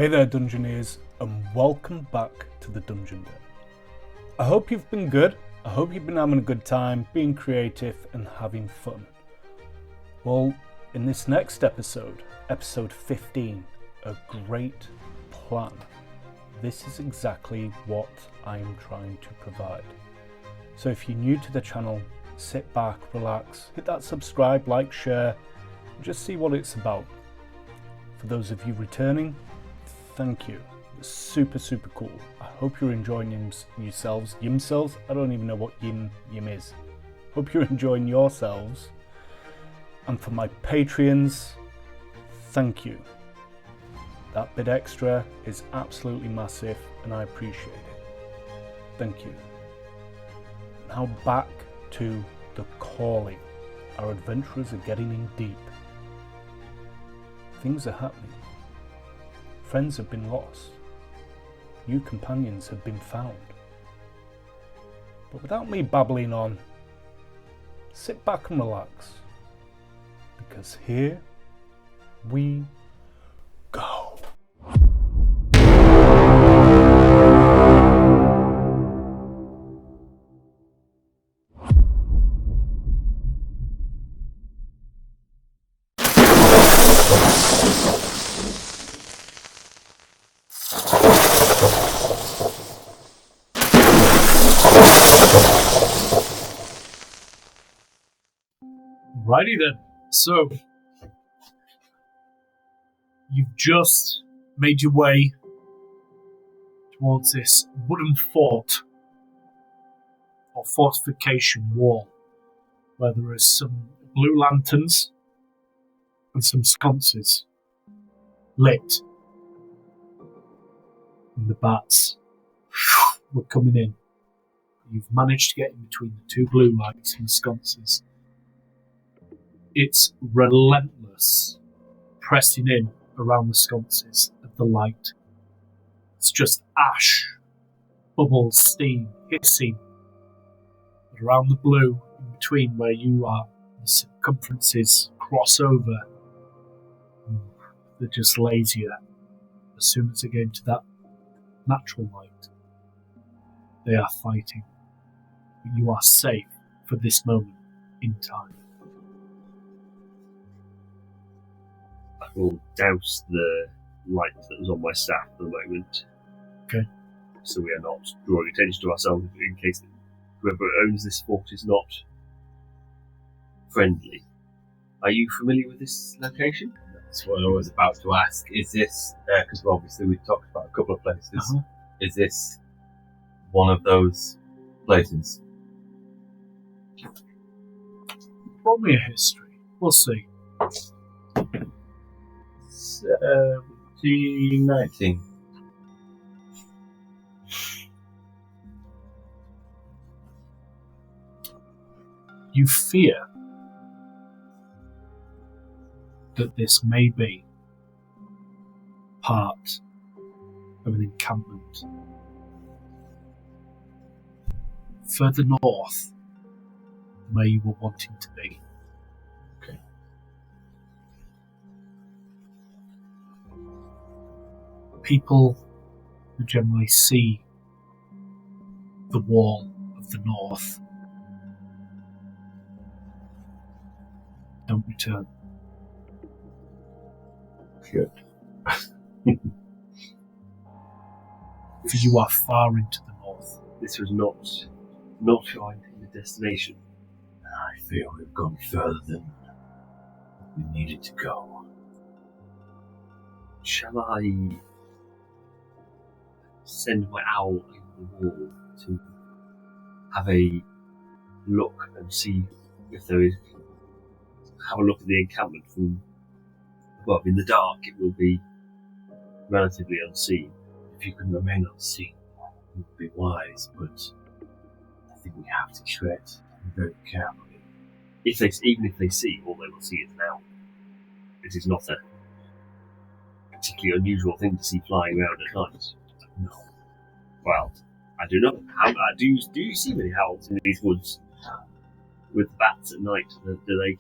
Hey there, Dungeoneers, and welcome back to the Dungeon Den. I hope you've been good. I hope you've been having a good time, being creative and having fun. Well, in this next episode, episode 15, A Great Plan, this is exactly what I am trying to provide. So if you're new to the channel, sit back, relax, hit that subscribe, like, share, and just see what it's about. For those of you returning, thank you. It's super cool. I hope you're enjoying yourselves. I don't even know what yim is. Hope you're enjoying yourselves. And for my Patreons, thank you. That bit extra is absolutely massive and I appreciate it. Thank you. Now back to the calling. Our adventurers are getting in deep. Things are happening. Friends have been lost. New companions have been found. But without me babbling on, sit back and relax. Because here we go. Righty then, so you've just made your way towards this wooden fort or fortification wall where there are some blue lanterns and some sconces lit, and the bats were coming in. You've managed to get in between the two blue lights and the sconces. It's relentless, pressing in around the sconces of the light. It's just ash, bubbles, steam, hissing. But around the blue, in between where you are, the circumferences cross over. They're just lazier. As soon as they get into that natural light, they are fighting. But you are safe for this moment in time. Will douse the light that was on my staff for the moment. Okay. So we are not drawing attention to ourselves in case whoever owns this fort is not friendly. Are you familiar with this location? That's what I was about to ask. Is this, because obviously we've talked about a couple of places, is this one of those places? Roll me a history. We'll see. 19. You fear that this may be part of an encampment further north than where you were wanting to be. Okay. People who generally see the wall of the north don't return. Good. For you are far into the north. This was not our intended destination. I feel we've gone further than we needed to go. Shall I send my owl over the wall to have a look and see if there is... have a look at the encampment from... Well, in the dark it will be relatively unseen. If you can remain unseen, it would be wise, but I think we have to tread very carefully. Even if they see, all they will see is an owl. It is not a particularly unusual thing to see flying around at night. No. Well, I do not. Do you see many owls in these woods? With bats at night, do they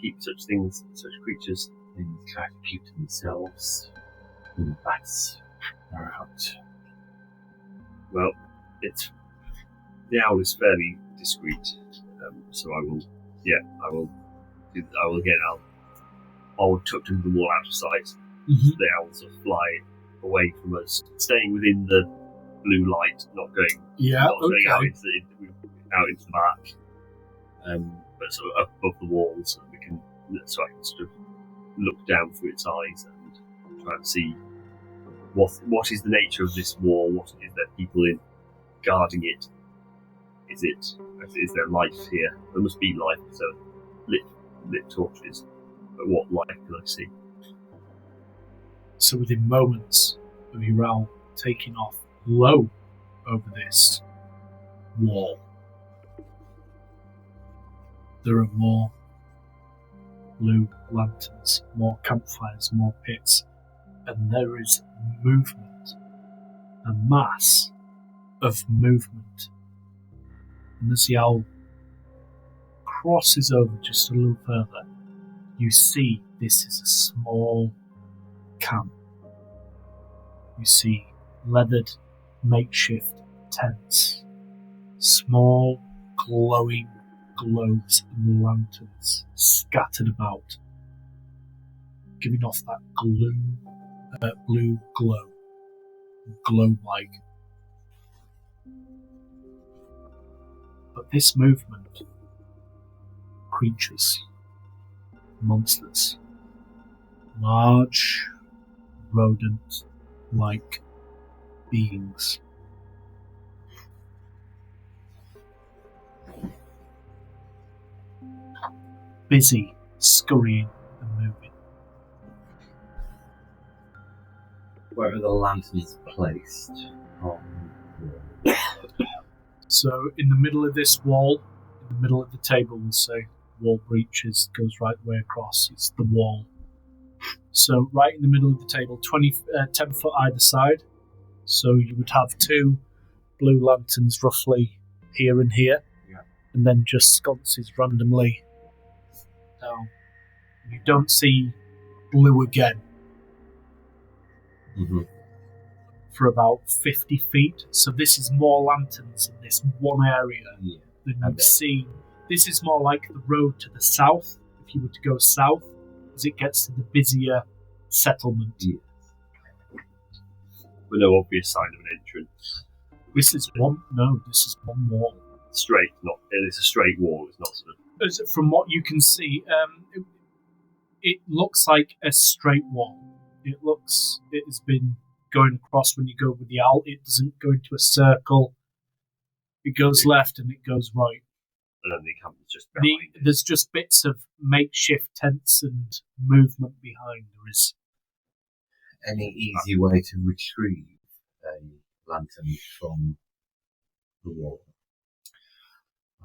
keep such things, such creatures? They try to keep to themselves. That's right. Well, the owl is fairly discreet, so I will again. I'll tuck under the wall out of sight. Mm-hmm. The owls will fly away from us, staying within the blue light, not going going out into the back, but sort of up above the walls, so I can sort of look down through its eyes and try and see what is the nature of this wall. What is there people in guarding it? Is there life here? There must be life. So lit torches. But what light can I see? So within moments of your owl taking off low over this wall, there are more blue lanterns, more campfires, more pits, and there is movement, a mass of movement. And as the owl crosses over just a little further, you see this is a small camp. You see leathered makeshift tents, small glowing globes and lanterns scattered about, giving off that blue glow-like. But this movement, creatures, monsters, large rodent-like beings. Busy, scurrying and moving. Where are the lanterns placed? So in the middle of this wall, in the middle of the table, we'll say wall breaches, goes right the way across. It's the wall. So right in the middle of the table, 10 foot either side. So you would have two blue lanterns roughly here and here. Yeah. And then just sconces randomly down. You don't see blue again for about 50 feet. So this is more lanterns in this one area than you've seen. This is more like the road to the south, if you were to go south, as it gets to the busier settlement. Yes. With no obvious sign of an entrance. This is one wall. Straight, it's a straight wall, it's not sort of... From what you can see, it looks like a straight wall. It has been going across when you go with the owl. It doesn't go into a circle. It goes left and it goes right. And then the encampment's just behind it. There's just bits of makeshift tents and movement behind. There is. Any easy way to retrieve a lantern from the wall?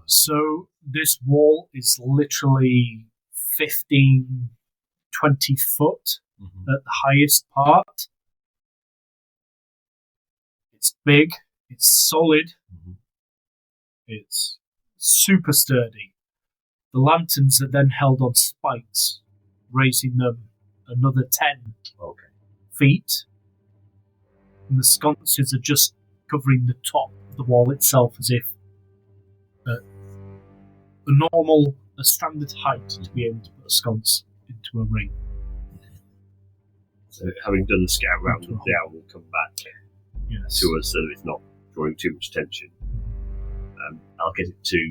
So this wall is literally 15, 20 foot at the highest part. It's big, it's solid, it's super sturdy. The lanterns are then held on spikes, raising them another 10 feet. And the sconces are just covering the top of the wall itself as if a standard height to be able to put a sconce into a ring. So having done the scout round, the owl will come back to us so that it's not drawing too much attention. I'll get it to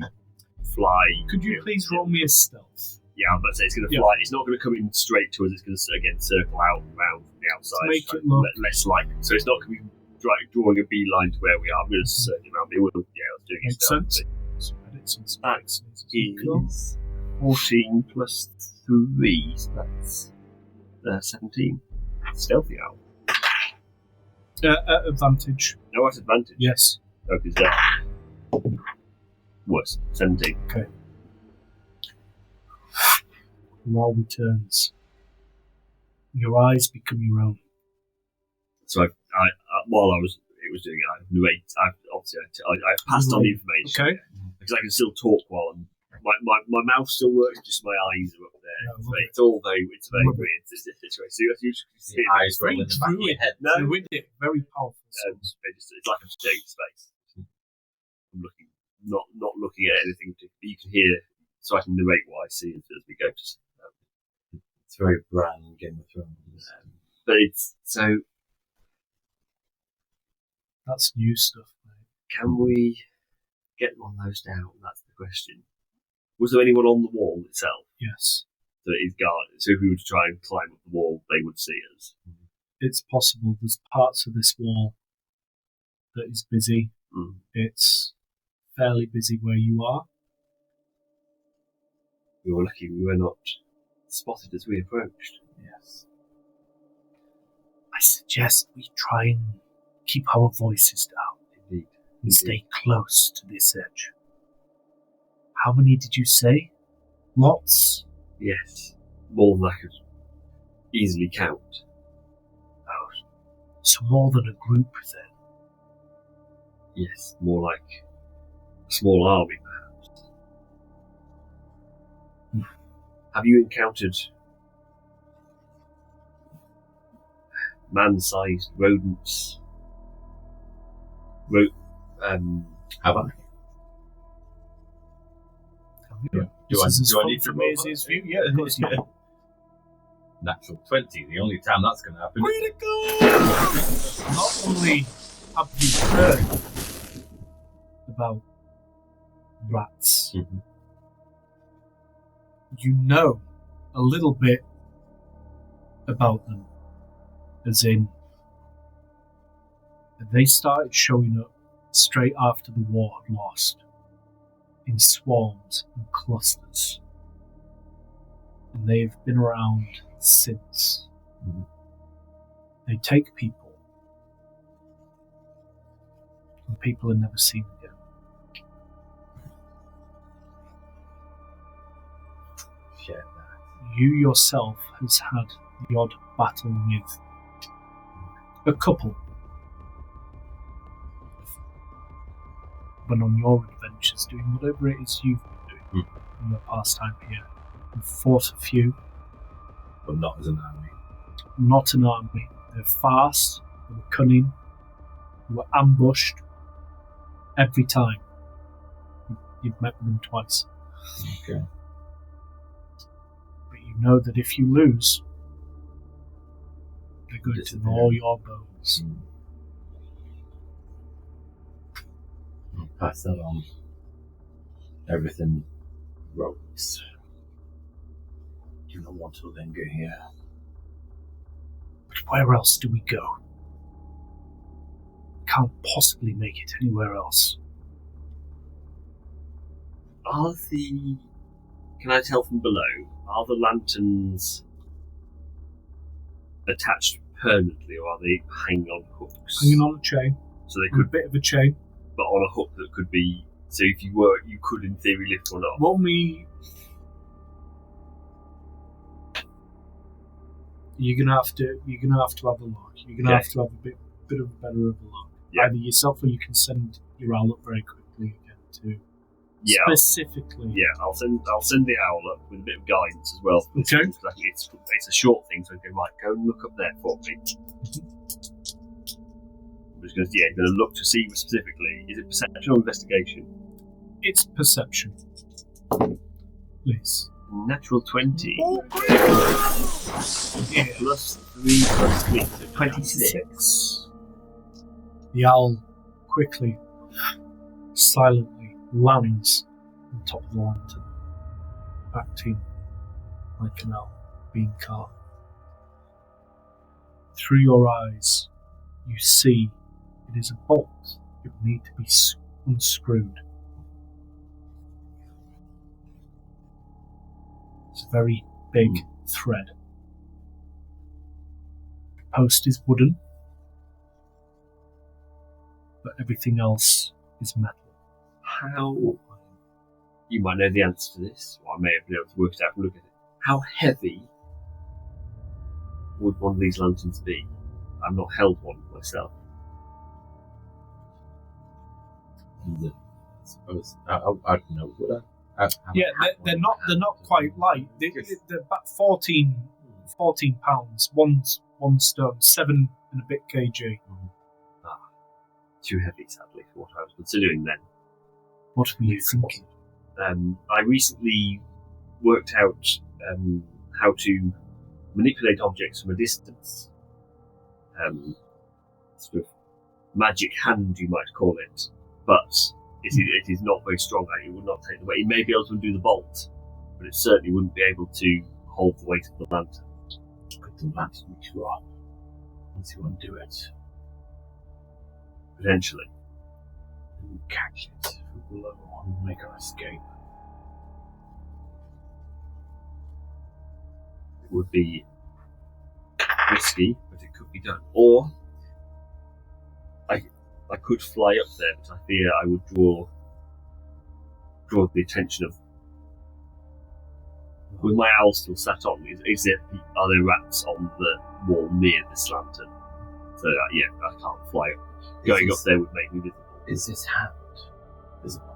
fly. Could you please roll me a stealth? Yeah, I'm about to say it's going to fly. It's not going to come in straight to us. It's going to again circle out and round from the outside. To make it look less like. So it's not going to be drawing a beeline to where we are. I'm going to circle around. It will. Yeah, it's doing Makes sense. That is 14 plus 3, so that's 17. Stealthy owl. At advantage. No, at advantage. Yes. No, because worse. 17. Okay. Roll returns. Your eyes become your own. So I while it was doing it, I've passed on the information. Okay. Because I can still talk while my mouth still works, just my eyes are up It's all it's a very weird situation. So you see The eyes roll in the back of your head. No, Druidic, very powerful. it's like a shade space. I'm looking, not looking at anything. You can hear, so I can narrate what I see as we go. It's very Bran Game of Thrones. But it's so. That's new stuff, mate. Can we get one of those down? That's the question. Was there anyone on the wall itself? Yes. So it is guarded. So if we were to try and climb up the wall, they would see us. It's possible. There's parts of this wall that is busy. Mm. It's fairly busy where you are. We were lucky we were not spotted as we approached. Yes. I suggest we try and keep our voices down. Indeed. And stay close to this edge. How many did you say? Lots? Yes. More than I could easily count. Oh, so more than a group then? Yes, more like a small army, perhaps. Have you encountered man-sized rodents? Have I? Yeah. Do I need to for roll me that? as view? Yeah, of course you do. Natural 20, the only time that's going to happen. Way to go! Not only have you heard about rats, you know a little bit about them. As in, they started showing up straight after the war had lost, in swarms and clusters. And they've been around since. They take people, and people are never seen again. Shit. You yourself has had the odd battle with a couple. When on your adventures, doing whatever it is you've been doing in your pastime here, you've fought a few. But not as an army. Not an army. They're fast, they were cunning, they were ambushed. Every time. You've met with them twice. Okay. But you know that if you lose, they're going to Disappear. gnaw your bones. I'll pass that on. Everything rogues. You don't want to linger here. But where else do we go? Can't possibly make it anywhere else. Can I tell from below, are the lanterns attached permanently or are they hanging on hooks? Hanging on a chain. So they On a could, bit of a chain. but on a hook that could be, so if you could in theory lift one up. Roll me. You're gonna have to have a look. You're gonna have to have a bit of a better of a look. Yeah. Either yourself or you can send your owl up very quickly again too. Yeah. Specifically. I'll send the owl up with a bit of guidance as well. Okay. It's a short thing, so I go, right, go and look up there for me. I'm just going to look to see specifically. Is it perception or investigation? It's perception. Please. Natural 20. Yeah. Plus 3 plus 3, so 26. The owl quickly, silently lands on top of the lantern, acting like an owl, being calm. Through your eyes, you see it is a bolt. It will need to be unscrewed. It's a very big thread. The post is wooden, but everything else is metal. How, you might know the answer to this, or I may have been able to work it out from looking at it. How heavy would one of these lanterns be? I've not held one myself. I suppose. I don't know, would I? Yeah, they're not quite light. They're about 14 pounds. One stone, 7 and a bit kg. Too heavy, sadly, for what I was considering then. What were you thinking? I recently worked out how to manipulate objects from a distance. Sort of magic hand, you might call it, but it is not very strong. It would not take the weight. It may be able to undo the bolt, but it certainly wouldn't be able to hold the weight of the lantern. Could the lantern drop once you undo it? Potentially. And catch it from below and make our escape. It would be risky, but it could be done. Or I could fly up there, but I fear I would draw the attention of. With my owl still sat on, are there rats on the wall near this lantern? So I can't fly up. Going up there would make me visible. Is this hand visible?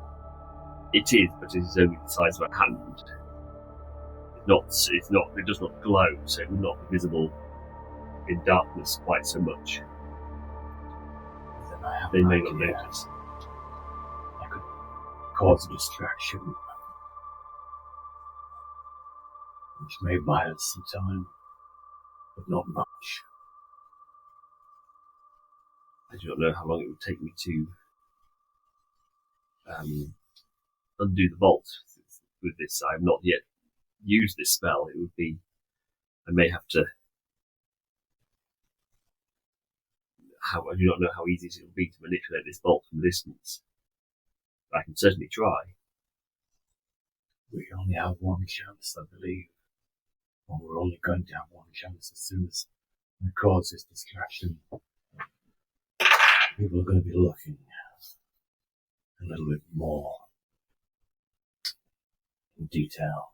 It is, but it is only the size of a hand. It does not glow, so it would not be visible in darkness quite so much. Then I have They an may idea. not notice. I could cause a distraction, which may buy us some time, but not much. I do not know how long it would take me to undo the bolt with this. I have not yet used this spell. I may have to. I do not know how easy it will be to manipulate this bolt from a distance. But I can certainly try. We only have one chance, I believe. Well, we're only going to have one chance as soon as I cause this distraction. People are going to be looking a little bit more in detail.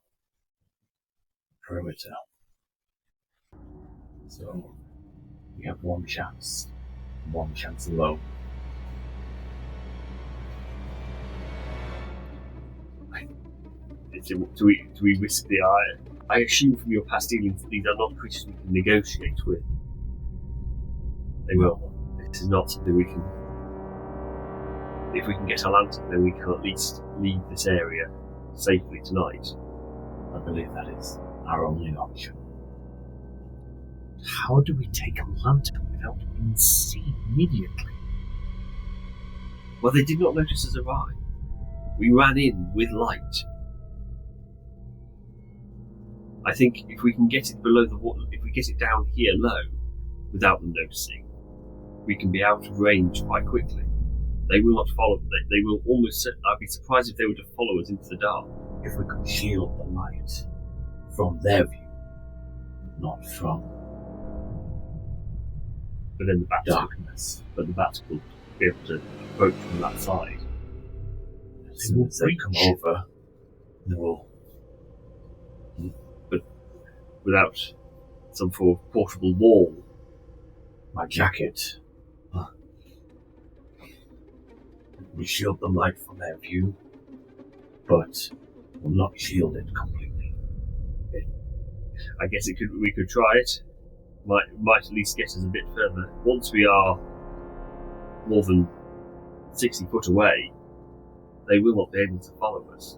Perimeter. So, we have one chance alone. Do we risk the eye? I assume from your past dealings that these are not creatures we can negotiate with. They will. This is not something we can. If we can get a lantern, then we can at least leave this area safely tonight. I believe that is our only option. How do we take a lantern without being seen immediately? Well, they did not notice us arrive. We ran in with light. I think if we can get it below the water, if we get it down here low, without them noticing, we can be out of range quite quickly. They will not follow. They will almost. I'd be surprised if they were to follow us into the dark. If we could shield the light from their view, not from But then the bats darkness. But the bats will be able to approach from that side. As soon as they come over, they will. But without some form of portable wall. My jacket. We shield the light from their view, but will not shield it completely. I guess we could try it. Might at least get us a bit further. Once we are more than 60 foot away, they will not be able to follow us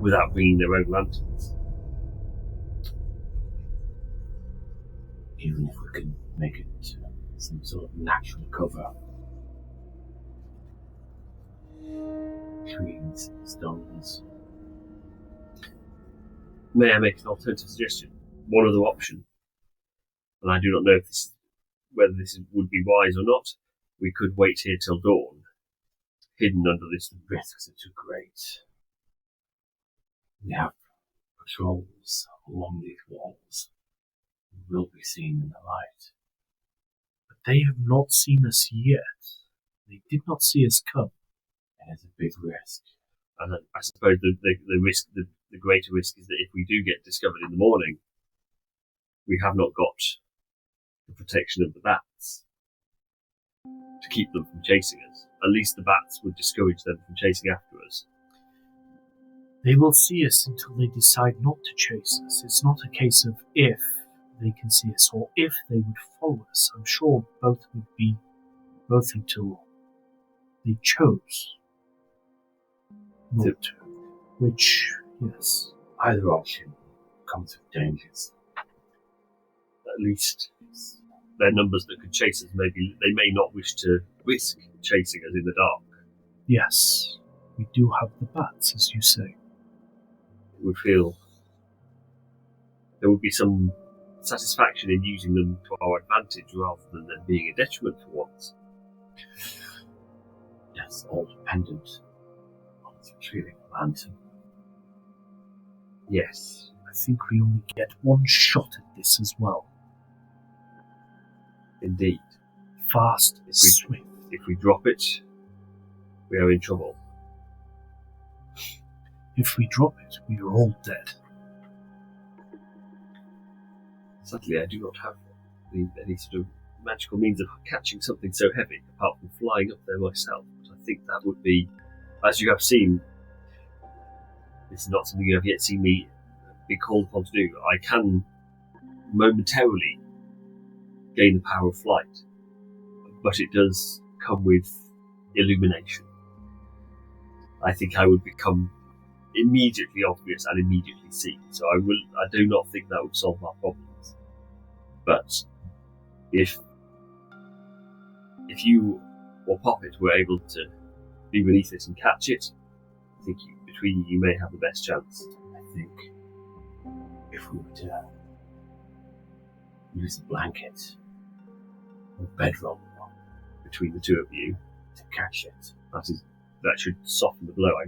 without bringing their own lanterns. Even if we can make it some sort of natural cover. Trees, stones. May I make an alternative suggestion? One other option, and I do not know whether this would be wise or not. We could wait here till dawn, hidden under this. The risks are too great. We have patrols along these walls. We will be seen in the light. But they have not seen us yet. They did not see us come. It is a big risk. And I suppose the greater risk is that if we do get discovered in the morning, we have not got the protection of the bats to keep them from chasing us. At least the bats would discourage them from chasing after us. They will see us until they decide not to chase us. It's not a case of if they can see us or if they would follow us. I'm sure both would be both until they chose not to. Which, yes. Either option comes with dangers. At least their numbers that could chase us, they may not wish to risk chasing us in the dark. Yes, we do have the bats, as you say. It would feel there would be some satisfaction in using them to our advantage rather than them being a detriment for once. That's all dependent on us retrieving the lantern. Yes. I think we only get one shot at this as well. Indeed. Fast, swift. If we drop it, we are in trouble. If we drop it, we are all dead. Sadly, I do not have any sort of magical means of catching something so heavy, apart from flying up there myself. But I think that would be, as you have seen, this is not something you have yet seen me be called upon to do. I can momentarily gain the power of flight, but it does come with illumination. I think I would become immediately obvious and immediately seen, so I do not think that would solve our problems. But if you or Poppet were able to be beneath it and catch it, I think between you may have the best chance. I think if we were to use a blanket or bedroll Between the two of you, to catch it, that should soften the blow. I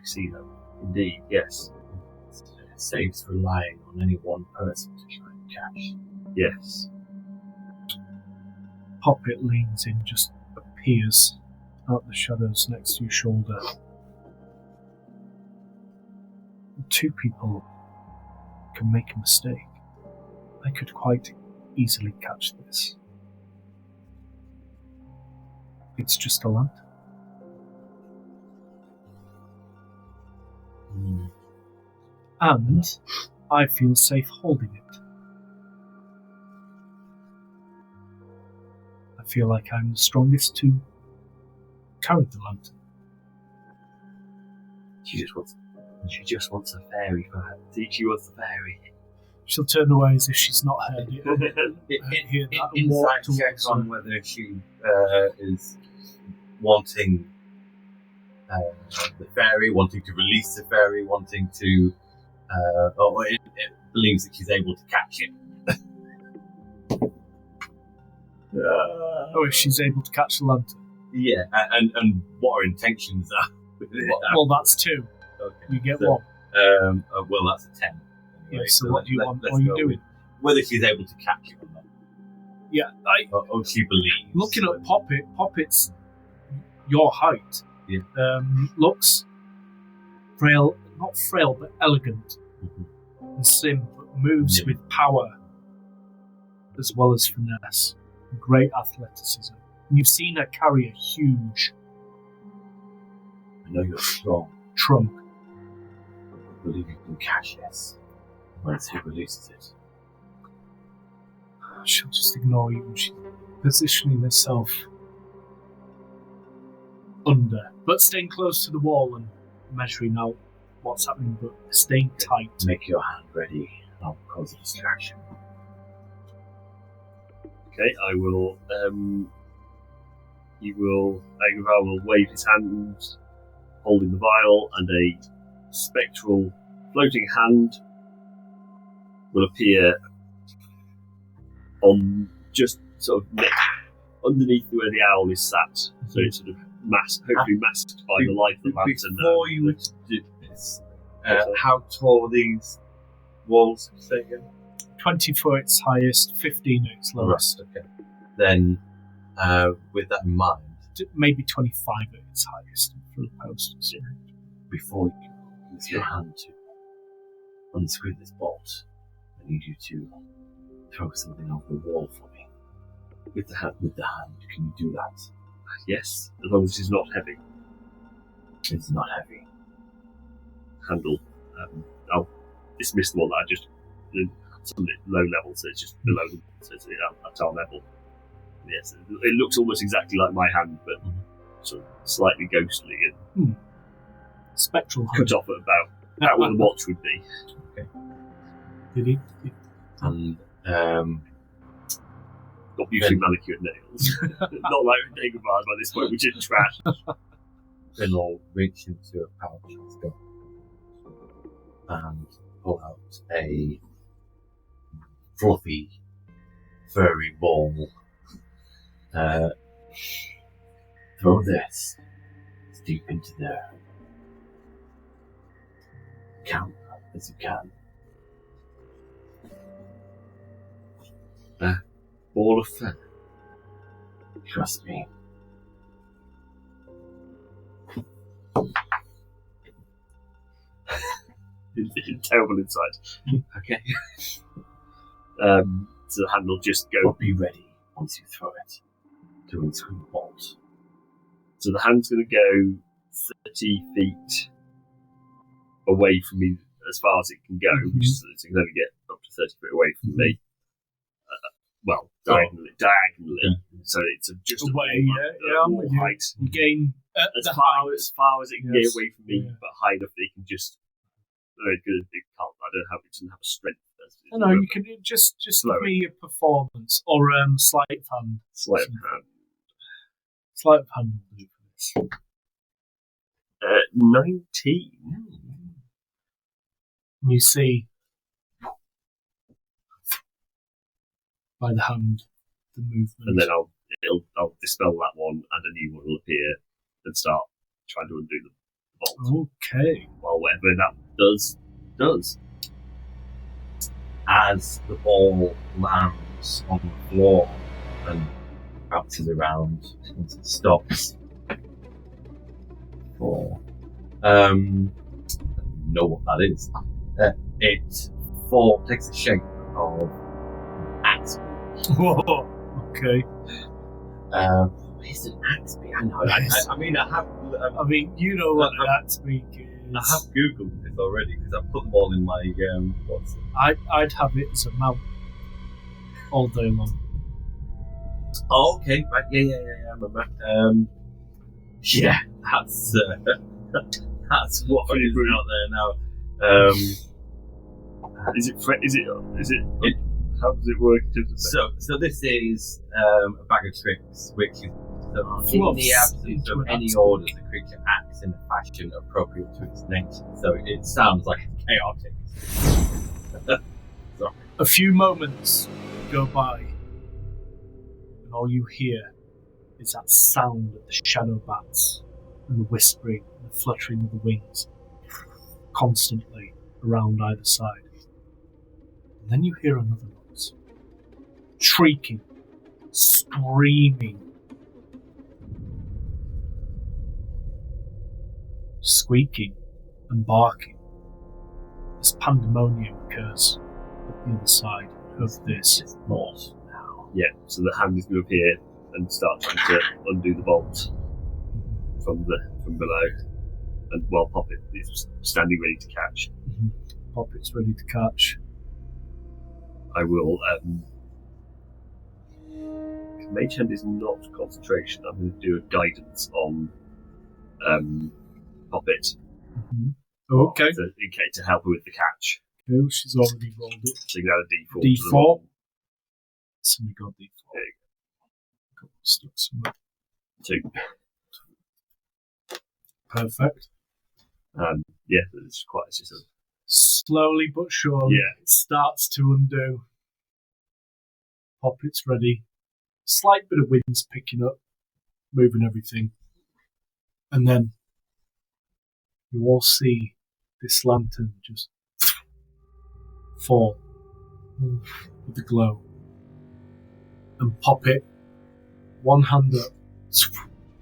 see that. Indeed, yes. it saves relying on any one person to try and catch. Yes. Poppet leans in, just appears out the shadows next to your shoulder. Two people can make a mistake. I could quite easily catch this. It's just a lantern. And I feel safe holding it. I feel like I'm the strongest to carry the lantern. She just wants a fairy for her. She wants the fairy. She'll turn away as if she's not heard it. Hear that and walk Insight check towards on her. whether she is wanting the fairy, wanting to release the fairy, wanting to, or it believes that she's able to catch it. Oh, if she's able to catch the lantern. Yeah, and what her intentions are. with it. Well, that's two. Okay. You get So, one. well, that's a 10. Yeah, so what do you want? let's What are you go doing? with whether she's able to catch it or not. Yeah, Or she believes. looking at Poppet's your height. Yeah. Looks frail, not frail, but elegant Mhm. and slim, but moves Yeah. with power as well as finesse. Great athleticism. And you've seen her carry a huge I know you're strong. trunk. I believe you can catch this once he releases it. She'll just ignore you and she's positioning herself under, but staying close to the wall and measuring out what's happening, but staying tight. Make your hand ready, and I'll cause a distraction. Okay, I will. Agravale will wave his hand, holding the vial, and a spectral floating hand will appear on just sort of underneath where the owl is sat. So it's sort of hopefully masked by the light of the lantern. Before you were to do this, how tall are these walls? Say again. 20 for its highest, 15 at its lowest. Okay. Then, with that in mind, Maybe 25 at its highest for the posters. Before you use your hand to unscrew this bolt, I need you to throw something over the wall for me. With the hand, can you do that? Yes, as long as it's not heavy. It's not heavy. handle. I'll dismiss the one that I just some low level, so it's just below the so it's at our level. Yes, it looks almost exactly like my hand, but sort of slightly ghostly and Spectral cut hand. off at about where the watch would be. Did he? And Got beautifully manicured nails. Not like Dagobah's by this point, which is trash. then I'll reach into a pouch I've got and pull out a fluffy, furry ball. Throw this deep into there. Count as you can. Ball of feather. Trust me. It's terrible inside. Okay. So the hand will just go. But be ready once you throw it to unscrew the bolt. So the hand's going to go 30 feet away from me as far as it can go, which is it's going to get up to 30 feet away from me. Diagonally. So it's just Away, a wall height. You gain As far as it can get away from me, Yeah. but high enough that it can just. It doesn't have a strength. No, you can just Slow. give me a performance or sleight of hand. Sleight of hand. Sleight of hand will do for this. 19. And you see by the hand the movement. And then I'll dispel that one, and a new one will appear and start trying to undo the bolt. Okay. Well, whatever that does. As the ball lands on the floor and bounces around once it stops. Know what that is. It takes the shape of an axe. Whoa. Okay. It's an axe. I know. I mean, I have. I mean, you know what that speak is. I have googled this already because I put them all in my what's it? I'd have it as a mount all day long. Oh, okay, right, yeah, I remember. Yeah, that's what is out there now. Is it? How does it work? So this is a bag of tricks, which is in the absence of any orders, the creature acts in a fashion appropriate to its nature. So it sounds like chaotic. Sorry. A few moments go by, and all you hear is that sound of the shadow bats and the whispering and the fluttering of the wings constantly around either side. And then you hear another noise. Shrieking, screaming, squeaking and barking. This pandemonium occurs at the other side of this vault now. Yeah, so the hand is going to appear and start trying to undo the bolt from below, and while Poppet is standing ready to catch, Poppet's ready to catch. I will. Mage Hand is not concentration. I'm going to do a guidance on Poppet. Okay. To help her with the catch. Cool, she's already rolled it. So you can add a D4. D4. To the roll. Somebody got D4. There you Got stuck somewhere. 2. Perfect. Yeah, it's just a Slowly but surely, Yeah. it starts to undo. Poppet's ready. Slight bit of wind's picking up, moving everything. And then you all see this lantern just fall with the glow. And Poppet, one hand up,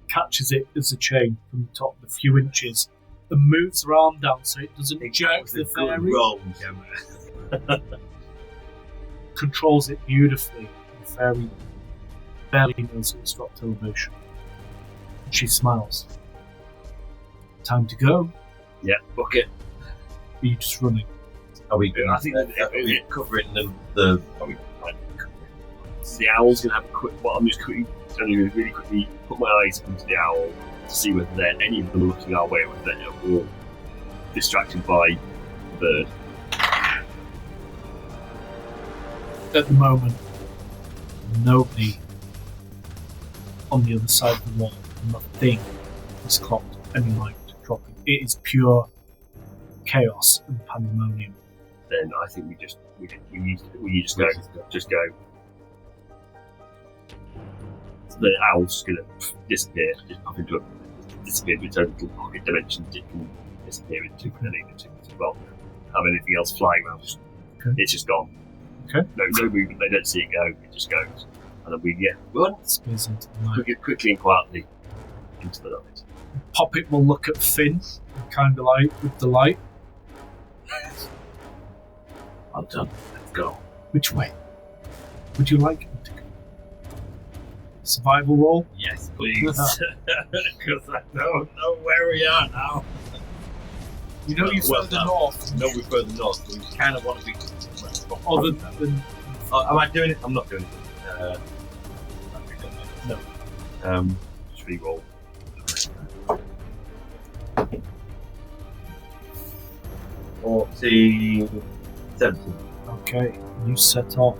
catches it as a chain from the top, a few inches, and moves her arm down so it doesn't jerk the fairy. roll. Controls it beautifully. The fairy barely knows it's dropped elevation. And she smiles. Time to go. Yeah, book it. Are you just running? Are we? I think we're covering the. Are we? So the owl's going to have a quick. Well, I'm just going to really quickly put my eyes into the owl to see whether any of them are looking our way or whether they're all distracted by the bird. At the moment, nobody on the other side of the wall, nothing has clocked any light dropping. It is pure chaos and pandemonium. Then I think we just go. Just go. So the owl's just gonna disappear, just pop into disappear into its own little pocket dimension. It can disappear into anything as well. Have anything else flying around? Okay. It's just gone. Okay. No movement. They don't see it go. It just goes, and then we run Space into the night. quickly and quietly into the night. Poppet will look at Finn, kind of like with delight. I'm done. Let's go. Which way would you like him to go? Survival roll? Yes, please. Because I don't know where we are now. You know you're Well, further no. north. No, we're further north. But we kind of want to be. Other than Am I doing it? I'm not doing it. No. Just re-roll. $14, 17. okay, you set off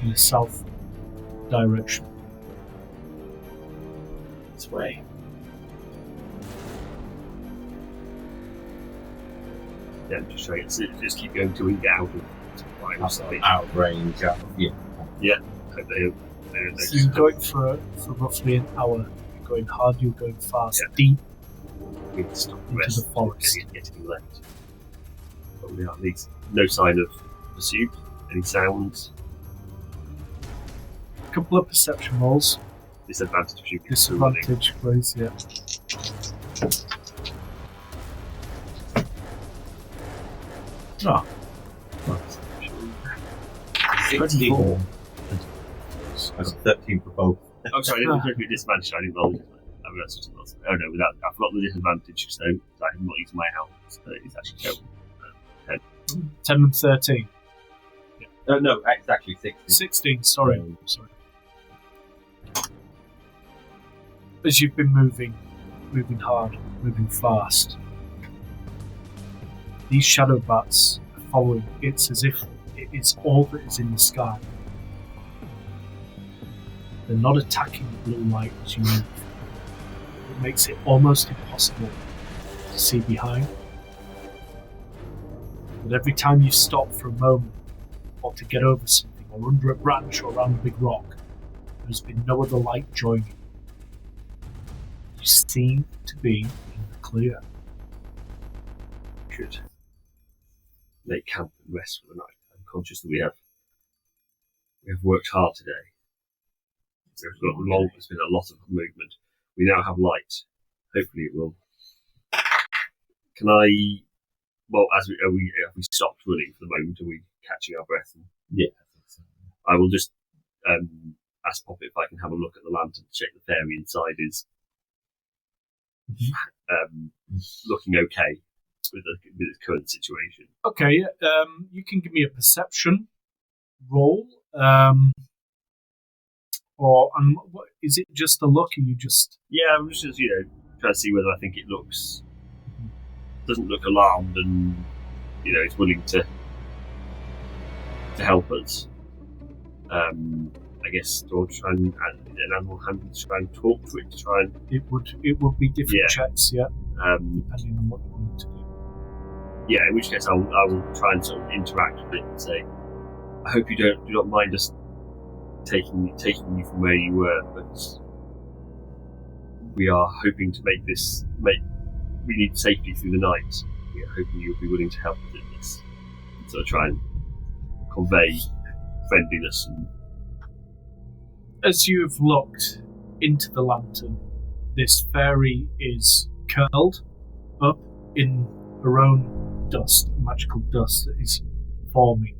in the south direction. This way. Yeah, just keep going till we get out of Out of range. Hope So you're going for roughly an hour. You're going hard, you're going fast, deep we need to stop the into rest the forest. getting left. But we are at least no sign of pursuit. Any sounds? A couple of perception rolls. Disadvantage if you can Disadvantage, please, yeah. Oh, 64. I got 13 for both. Oh, sorry, I didn't do disadvantage. I didn't roll the disadvantage. I mean, that's just not. Oh no, without I forgot the disadvantage, so I'm not using my help. So it's actually terrible. 10 and 13. No, it's actually 16. 16, sorry. As you've been moving hard, moving fast, these shadow bats are following. It's as if it is all that is in the sky. They're not attacking the blue light as you move. It makes it almost impossible to see behind. But every time you stop for a moment, or to get over something, or under a branch or around a big rock, there's been no other light joining. You seem to be in the clear. Should make camp and rest for the night. I'm conscious that we have worked hard today. There's been a lot of movement. We now have light. Hopefully it will. Can I? Well, have we stopped running for the moment? Are we catching our breath? Yeah. I will just ask Poppet if I can have a look at the lantern to check the fairy inside is looking okay with its current situation. Okay, you can give me a perception roll. What, is it just a look? Are you just... Yeah, I'm just trying to see whether I think it doesn't look alarmed and it's willing to help us. I guess to try and an animal handler to try and talk to it to try and It would be different checks, yeah, depending on what you want to do. Yeah, in which case I will try and sort of interact with it and say, I hope you do not mind us taking you from where you were, but we are hoping to we need safety through the night. We are hoping you'll be willing to help us in this. So try and convey friendliness. And as you've looked into the lantern, this fairy is curled up in her own dust, magical dust that is forming.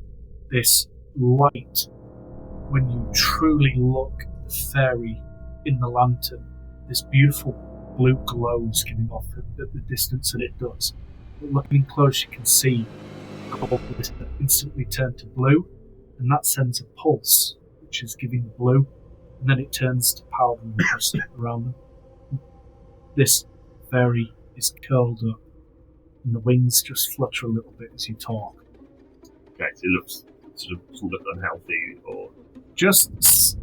This light, when you truly look at the fairy in the lantern, this beautiful blue glow is giving off at the distance that it does. But looking close, you can see gold glitter instantly turn to blue, and that sends a pulse, which is giving blue, and then it turns to powder and dust around them. This fairy is curled up, and the wings just flutter a little bit as you talk. Okay, so it looks sort of doesn't look unhealthy, or Just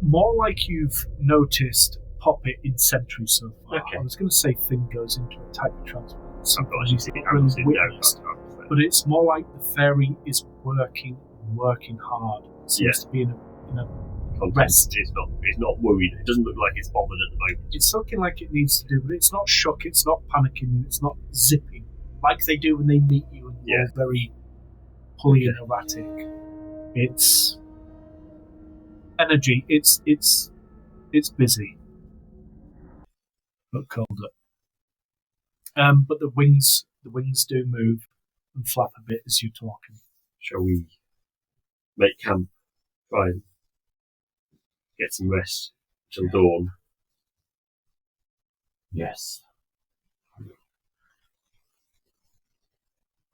more like you've noticed Poppet in Sentry so far. Okay. I was going to say thing goes into a type of transport. Something I've he's seen not really it. witnessed. But it's more like the fairy is working hard. It seems to be in a rest. It's not worried. It doesn't look like it's bothered at the moment. It's looking like it needs to do, but it's not shock, it's not panicking, it's not zipping like they do when they meet you and you're very pulley and erratic. It's energy. It's busy, but colder. But the wings do move and flap a bit as you're talking. Shall we make camp? Try and get some rest till dawn. Yes.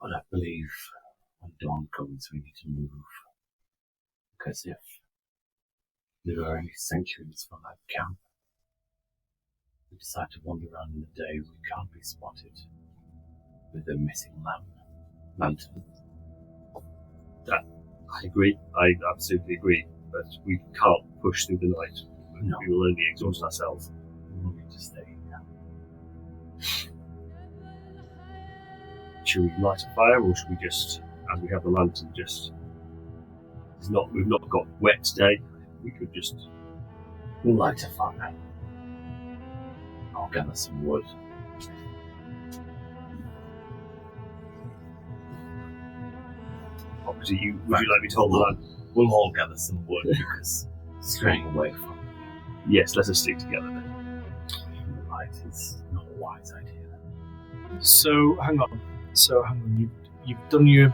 But I believe when dawn comes, we need to move. Because if there are any sanctuaries for that camp, we decide to wander around in the day, we can't be spotted with a missing lantern. I agree. I absolutely agree. But we can't push through the night. No. We will only exhaust ourselves. We'll need to stay here. Should we light a fire, or should we just, as we have the lantern, just? We've not got wet today. We could just. We'll light a fire. I'll gather some wood. Obviously, would you like me to hold the lantern? We'll all gather some wood because straying away from Yes, let us stick together then. the light is not a wise idea. So hang on. You've done your.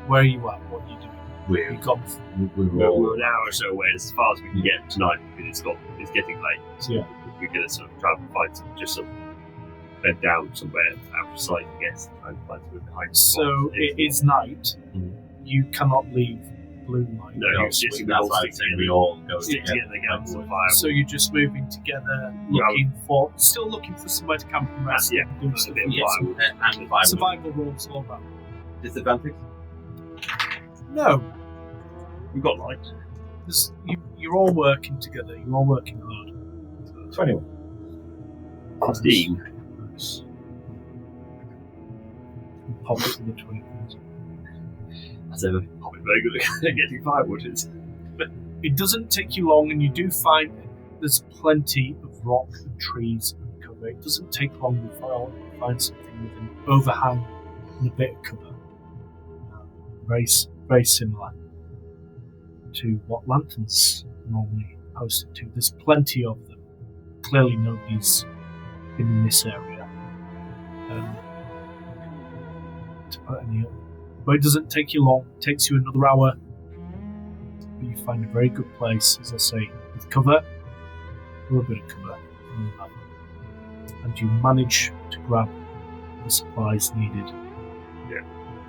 Where are you at? What are you doing? We're You've got. We're an hour or so away. As far as we can get tonight, because it's getting late. So Yeah. we're going to sort of try and find some bed down somewhere out of sight, I guess. Try and find some behind. So it is night. You cannot leave blue light. No, you're sitting that's why I'm saying we all go stick together. together against the fire. So you're just moving together, still looking for somewhere to camp and rest. Yeah, and do a stuff. bit of Yes. firewood. And firewood. Survival rolls all around. Disadvantage? No, We've got light. you're all working together. You're all working hard. 21. 16. Pop it to the 20s. As ever, probably very good at getting firewood. It doesn't take you long, and you do find there's plenty of rock and trees and cover. It doesn't take long to find something with an overhang and a bit of cover. Very similar to what lanterns normally posted to. There's plenty of them. Clearly nobody's been in this area to put any up. But it doesn't take you long. It takes you another hour. But you find a very good place, as I say, with cover, a little bit of cover, and you manage to grab the supplies needed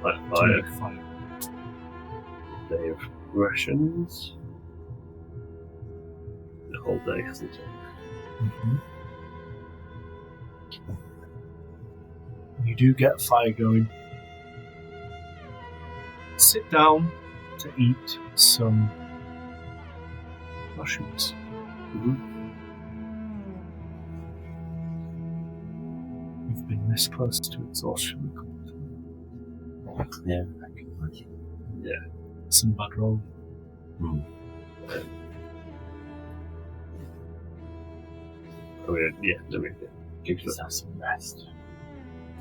Light to fire. make fire. Day of rations. The whole day, hasn't it? Mm-hmm. You do get a fire going. Sit down to eat some mushrooms. You've been this close to exhaustion a couple of times. Yeah, I can imagine. Some bad roll. I mean, yeah, I mean, Give yourself some rest.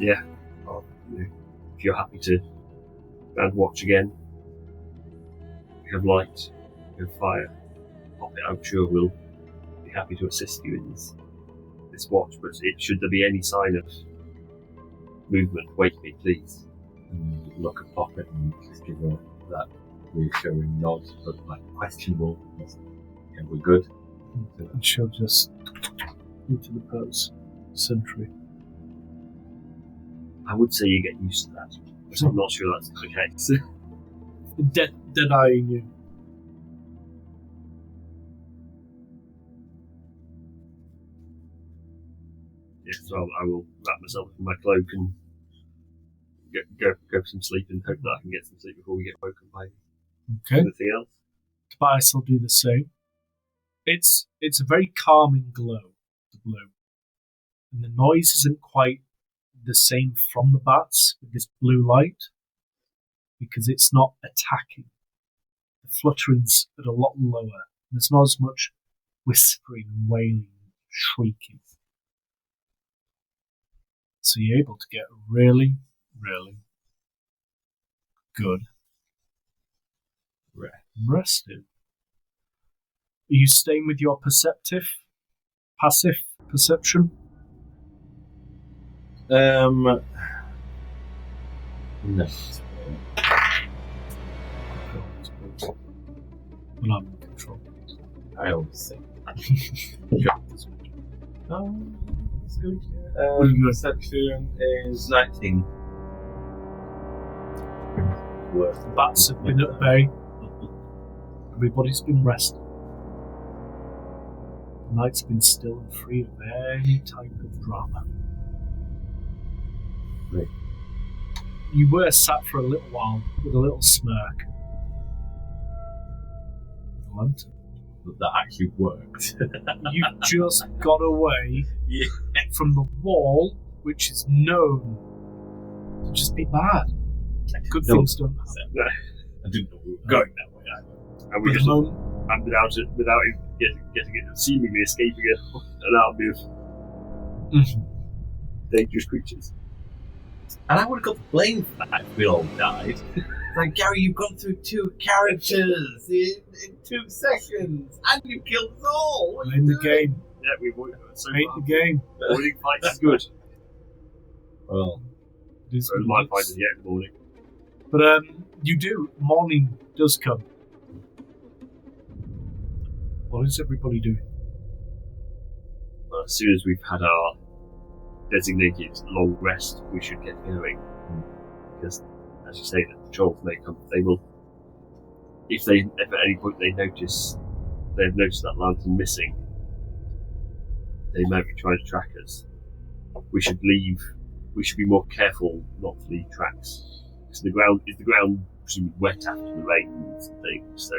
if you're happy to stand watch again, you have light, you have fire, I'm sure we'll be happy to assist you in this watch, but should there be any sign of movement, wake me, please. And look at Poppet and just give her that reassuring nod, but like questionable. Yeah, we're good. And she'll just into the pose. Sentry. I would say you get used to that, but I'm not sure that's the case. Denying you. Yes, so I will wrap myself in my cloak and go for some sleep and hope that I can get some sleep before we get woken by anything else. Tobias will do the same. It's a very calming glow, the blue. And the noise isn't quite the same from the bats with this blue light because it's not attacking. The fluttering's at a lot lower. There's not as much whispering and wailing and shrieking. So you're able to get really, really good rested. Are you staying with your passive perception? No. Well, I'm in control. I always think. Let's go to perception is 19. The bats have been at bay. Everybody's been resting. The night's been still and free of any type of drama. Right. You were sat for a little while with a little smirk. The lantern. That actually worked. You just got away from the wall, which is known to just be bad. Good things don't happen. I didn't know we were going that way either. And without it seemingly escaping an army of dangerous creatures. And I would have got the blame for that if we all died. Like, Gary, you've gone through 2 characters in 2 sessions, and you killed us all. What are In you the doing? game. Yeah, we've won so Ain't far. the game. Winning fights is good. Well, It is So what my it fight is. is yet in the morning. But you do. Morning does come. What is everybody doing? Well, as soon as we've had our designated long rest, we should get going. Because, as you say, the patrols may come. They will. If at any point they've noticed that lantern missing, they might be trying to track us. We should leave. We should be more careful not to leave tracks. Because the ground presumably wet after the rains and things, so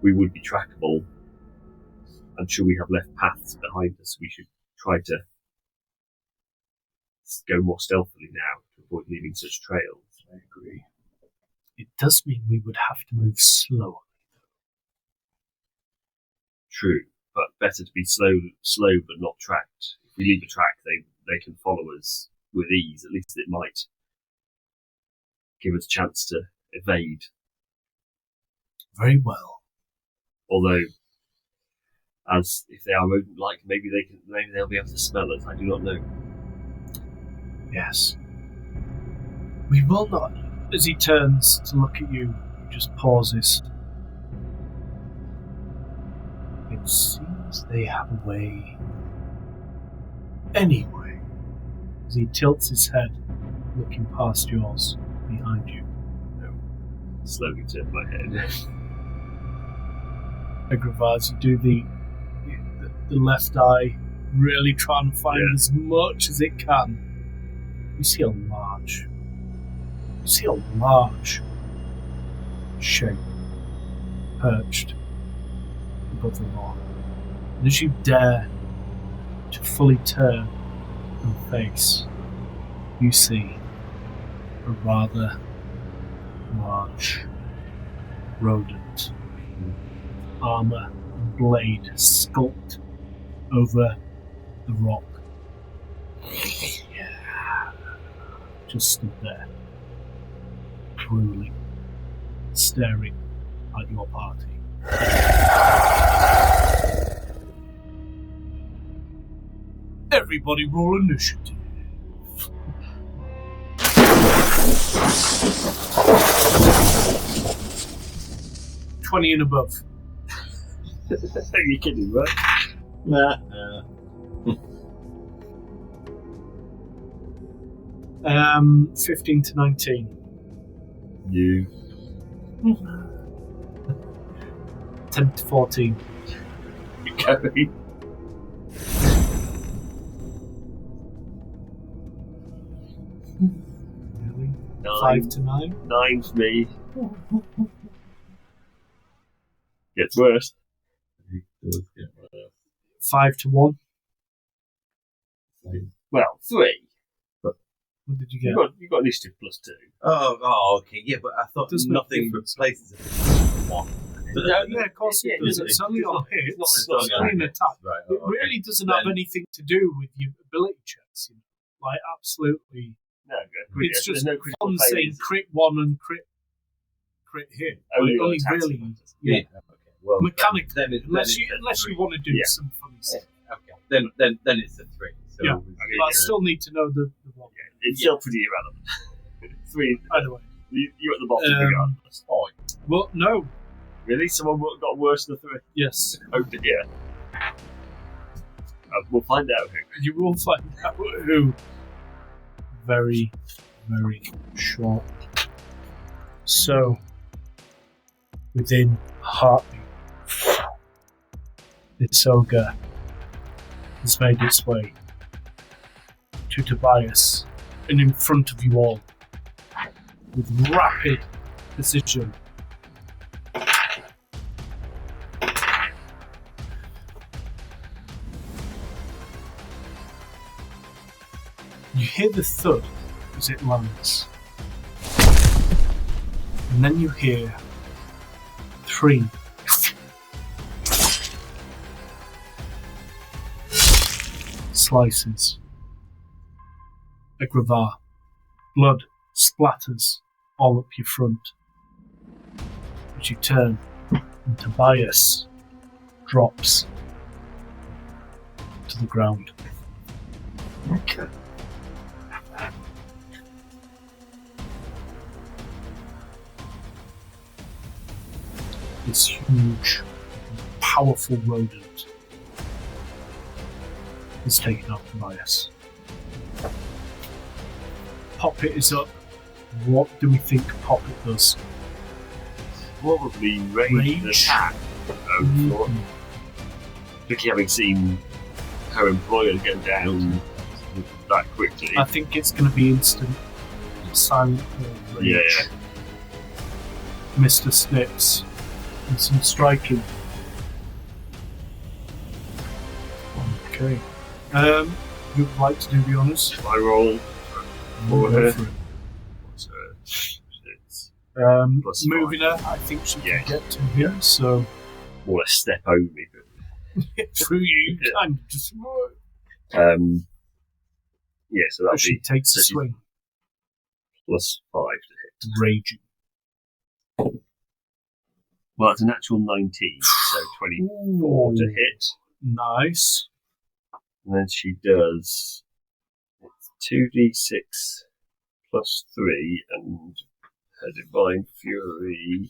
we would be trackable. And should we have left paths behind us, we should try to go more stealthily now to avoid leaving such trails. I agree. It does mean we would have to move slowly. True, but better to be slow but not tracked. If we leave a track, they can follow us with ease. At least it might give us a chance to evade. Very well. Although, as if they are rodent-like, maybe they'll be able to smell us. I do not know. Yes. We will not. As he turns to look at you, he just pauses. It seems they have a way. Anyway, as he tilts his head, looking past yours, behind you. Slowly turn my head. Agravaz, you do the left eye, really trying to find as much as it can. You see a large shape perched above the rock. And as you dare to fully turn and face, you see a rather large rodent. Armour and blade sculpt over the rock. Just stood there, drooling, staring at your party. Everybody roll initiative. 20 and above. Are you kidding, right? Nah. 15 to 19. You. 10 to 14. You carry. Really? 9. 5 to 9? 9 for me. Gets worse. It does get worse. 5 to 1. Well, 3. What did you get? You got initiative +2. Oh, okay, yeah, but I thought Doesn't make nothing difference. replaces it. One. Yeah, of course it does. It's only on hits. It's only an attack. Right, It really doesn't have anything to do with your ability checks. You know? Like, absolutely. No, It's just no critical fun saying failures. crit 1 and crit hit. Only But on only attacks. really, yeah. Okay, well, Mechanically, then it- unless then you it's a want to do Yeah. some funny stuff. Okay, then it's a 3. So Yeah. it's, But I still need to know the one. It's still pretty irrelevant. 3. Either way. You at the bottom regardless. Well, no. Really? Someone got worse than 3? Yes. Oh dear. We'll find out who. You will find out who very, very short. So, within a heartbeat, this ogre has made its way to Tobias and in front of you all with rapid precision. You hear the thud as it lands. And then you hear 3 slices. A gravar. Blood splatters all up your front. As you turn, and Tobias drops to the ground. Okay. This huge, powerful rodent is taken out Tobias. Poppet is up. What do we think Poppet does? Probably range attack. Vicky, having seen her employer go down that quickly. I think it's going to be instant. Silent rage. Yeah. Mr. Snips. And some striking. Okay. You would like to do the honours? I roll for Go her. for it. So it's Plus Moving her, I think she Yeah. can get to him, so more a step over me, through you Yeah. kind of just but yeah, so that'll she be takes a so she- swing, +5 to hit. raging. Well, it's a natural 19, so 24 to hit. Nice. And then she does 2d6 +3, and her Divine Fury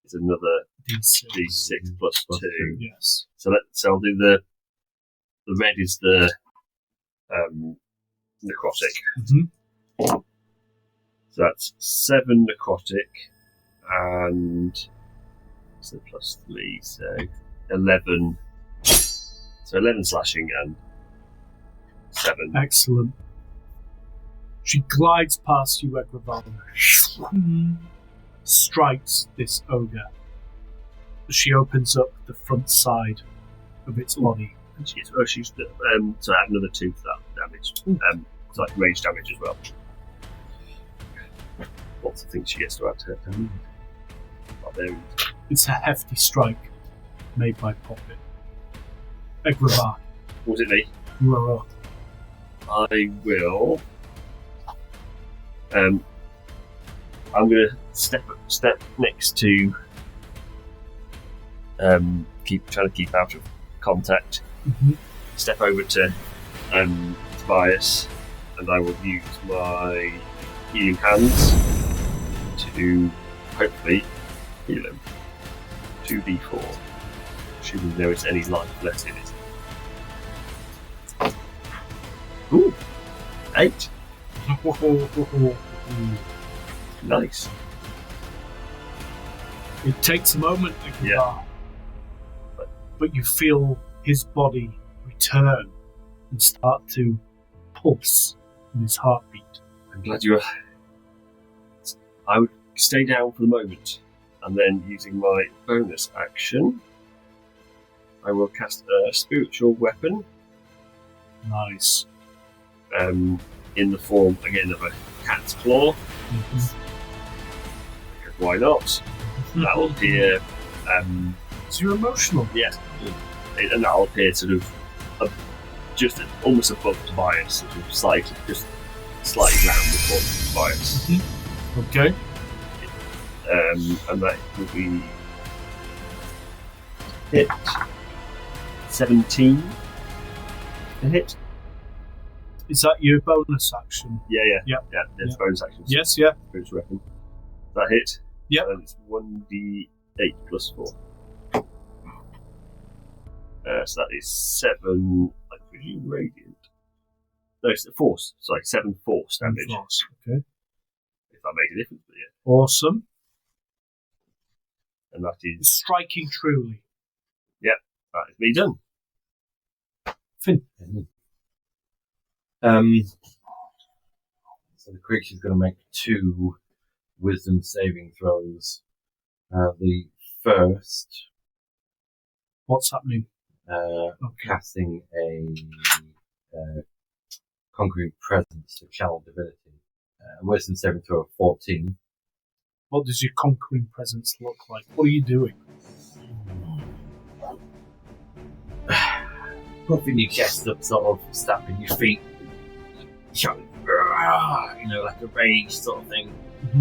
is another D6. d6 +2. Yes. So I'll do the red is the necrotic. Mm-hmm. So that's 7 necrotic and so +3, so 11. So 11 slashing and 7. Excellent. She glides past you, Egravan. Strikes this ogre. She opens up the front side of its body. And she's so I have another 2 for that damage. So like range damage as well. Lots of things she gets to add to her damage. Barbarians. It's a hefty strike made by Poppet. Egravan, Was it me? you are up. I will. I'm going to step next to. Trying to keep out of contact. Mm-hmm. Step over to Tobias, and I will use my healing hands to hopefully heal him. 2d4, assuming there is any life left in it. Ooh, 8. Nice. It takes a moment, Yeah. but you feel his body return and start to pulse in his heartbeat. I'm glad you were. I would stay down for the moment, and then using my bonus action, I will cast a spiritual weapon. Nice. In the form again of a cat's claw. Because why not? That'll appear. So you're emotional. Yeah, and that'll appear sort of just almost above Tobias, sort of slightly round the corner of Tobias. Okay. And that will be hit 17 to hit. Is that your bonus action? Yeah. Yep. Yeah, there's bonus actions. Yes, yeah. Spiritual weapon. That hit. Yep. And it's 1d8 plus 4. So that is 7, I presume, radiant. No, it's force. Sorry, 7 force damage. Force. Okay. If that makes a difference for you. Awesome. And that is. Striking truly. Yep, that is me done. Finn. So the creature's going to make 2 wisdom saving throws. The first, What's happening? casting a conquering presence of channel divinity. Wisdom saving throw of 14. What does your conquering presence look like? What are you doing? Puffing your chest up, sort of stamping your feet, shouting, "Rah!" like a rage sort of thing.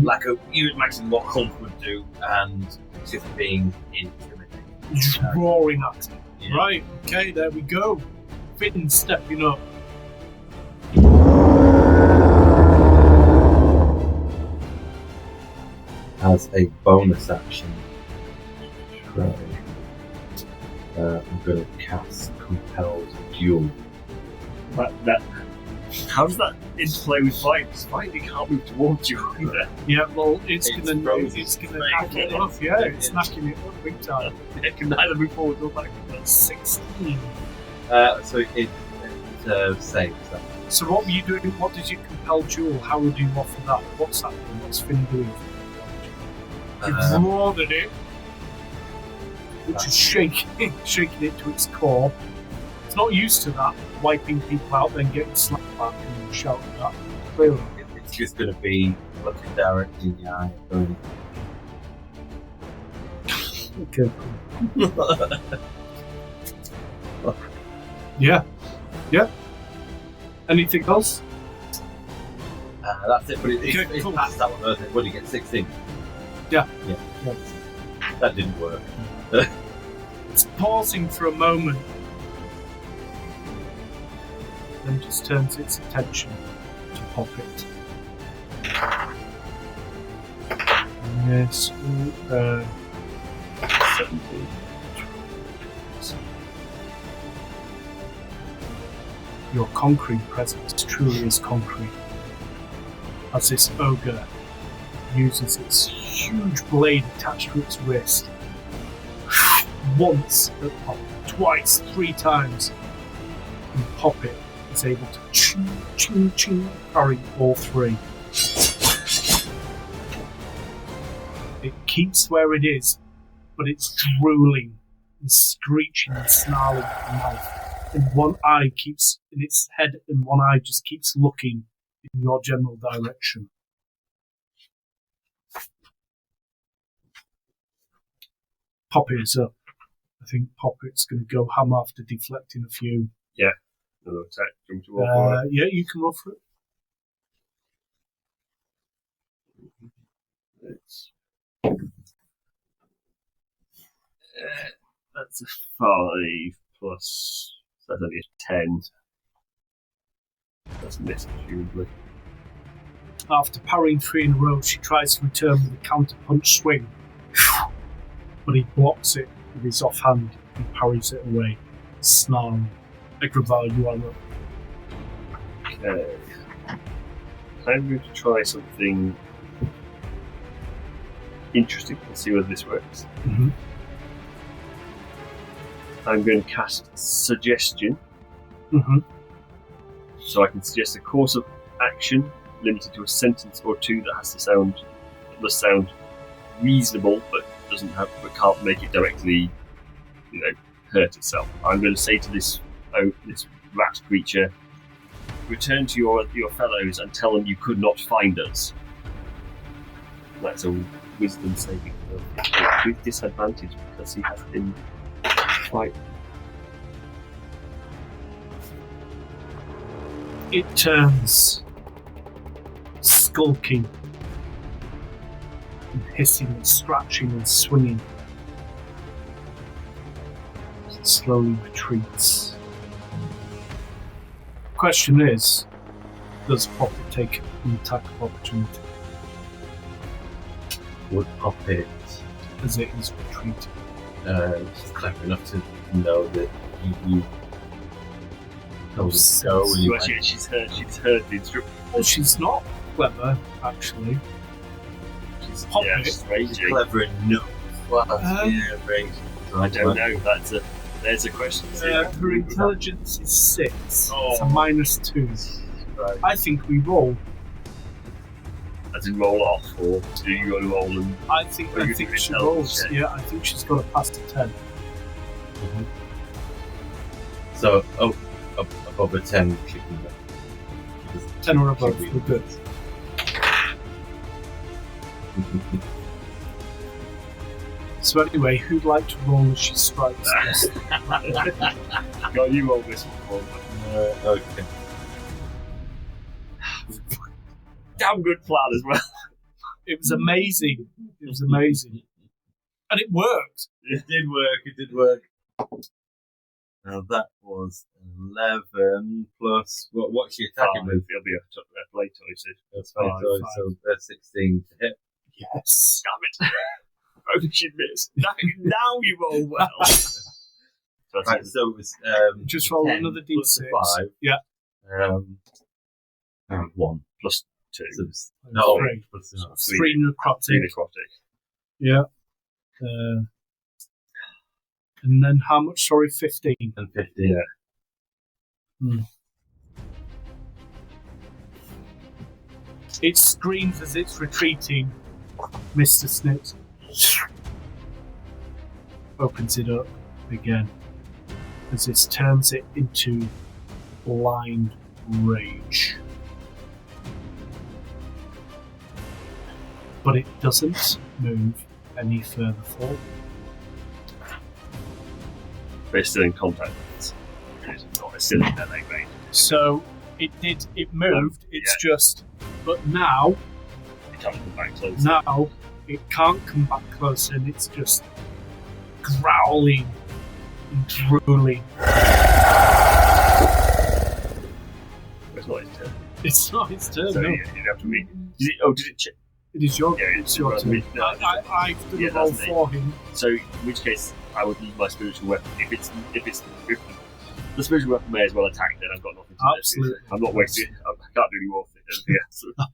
Like you imagine what Hulk would do, and just being intimidating. Just roaring at it. Yeah. Right, okay, there we go. Finn stepping up. As a bonus action, I'm going to cast Compelled Duel. That how does that interplay with fight? Because fighting can't move towards you either. Yeah, well, it's It's gonna frozen. knock it off. Yeah, it's knocking it off big time. It can neither move forward nor back. That's 16. So it saves that. So what were you doing? What did you compel duel? How would you offer that? What's happening? What's Finn doing? You've roared at it, which is shaking it to its core. It's not used to that, wiping people out, then getting slapped back and shouting at. Clearly. It's just going to be looking directly in the eye. Going, Okay. Yeah. Anything else? that's it, but it's cool. past that one, isn't it? What do you get? 16? Yeah. That didn't work. It's pausing for a moment, then just turns its attention to Poppet. Yes. 17. Your concrete presence truly is concrete. As this ogre uses its huge blade attached to its wrist, once at Poppet, twice, 3 times, and Poppet is able to ching, parry all 3. It keeps where it is, but it's drooling and screeching and snarling at the mouth. And one eye keeps in its head, and one eye just keeps looking in your general direction. Poppet is up. I think Poppet's going to go ham after deflecting a few. Another attack. Jump to roll for it. Yeah, you can roll for it. That's a 5 plus. So that's only a 10. That's missed, presumably. After parrying 3 in a row, she tries to return with a counter-punch swing. But he blocks it with his offhand and parries it away. Snarl. Agrabah, you are up. Okay. I'm going to try something interesting and see whether this works. Mm-hmm. I'm going to cast Suggestion, Mm-hmm. so I can suggest a course of action limited to a sentence or two that must sound reasonable, but can't make it directly, hurt itself. I'm going to say to this rat creature, return to your fellows and tell them you could not find us. That's a wisdom saving throw with disadvantage because he has been quite. It turns skulking and hissing and scratching and swinging. It slowly retreats. Question is, does Poppet take an attack of opportunity Would Puppet as it is retreating? she's clever enough to know that you told us to go and you Well, she's heard the instruction. Well, she's not clever, actually. Poppet. She's raging. clever enough. Well, yeah, range. I don't know. There's a question. Her intelligence is 6. It's a -2. Right. I think we roll. As in roll off, or do you go to roll and I think Or you she think rolls. intelligence, Yeah, I think she's got a past a 10. So, above a 10, she can go. 10 or above, we're good. So anyway, who'd like to roll as she strikes us? go you roll this one? Okay. Damn good plan as well. It was amazing. It was amazing. And it worked. It did work. Now that was 11 plus. What's she attacking with? It'll be a play toy, so That's five, so 16 to hit. Yes. damn it. How did she miss? Now you roll well. Right, so it was Just roll 10 another plus D6. 5. Yeah. And 1 plus 2. So it's, no, 3. plus 3 necrotic. 3 necrotic. Yeah. And then how much? Sorry, 15. and 15. Yeah. It screams as it's retreating. Mr. Snips opens it up again as this turns it into blind rage. But it doesn't move any further forward. But it's still in contact with us. It's still in their leg range. So it moved, it's just, but now It can't come back close. Now it can't come back closer and it's just growling and drooling. It's not his turn. It's not its turn, So no. you'd have to read. Did it check? It is your, Yeah, it's your turn. No, I've done Yeah, a roll that's me. for him. So in which case I would use my spiritual weapon. If the spiritual weapon may as well attack, then I've got nothing to do. Absolutely. I'm not wasting. I can't do any more things. So I've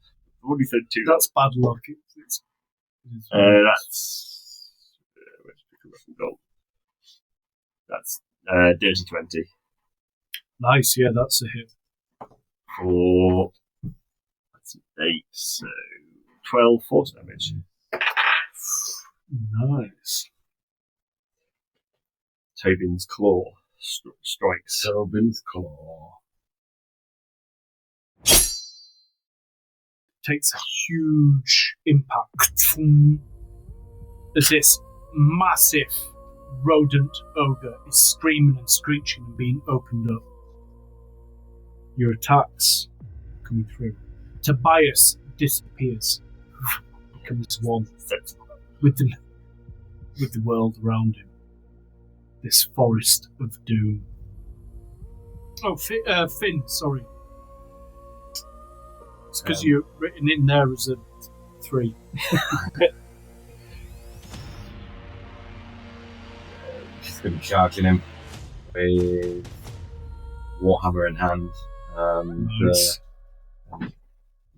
only said 2. That's bad luck. It's That's where's the spiritual weapon gone? That's dirty 20 nice, yeah, that's a hit. for that's an 8, so 12 force damage. Nice. Tobin's claw strikes. Tobin's claw. Takes a huge impact as this massive rodent ogre is screaming and screeching and being opened up. Your attacks coming through. Tobias disappears, becomes one with the world around him. This forest of doom. Oh, Finn, sorry. It's because you're written in there as a 3. She's going to be charging him with Warhammer in hand. And Nice.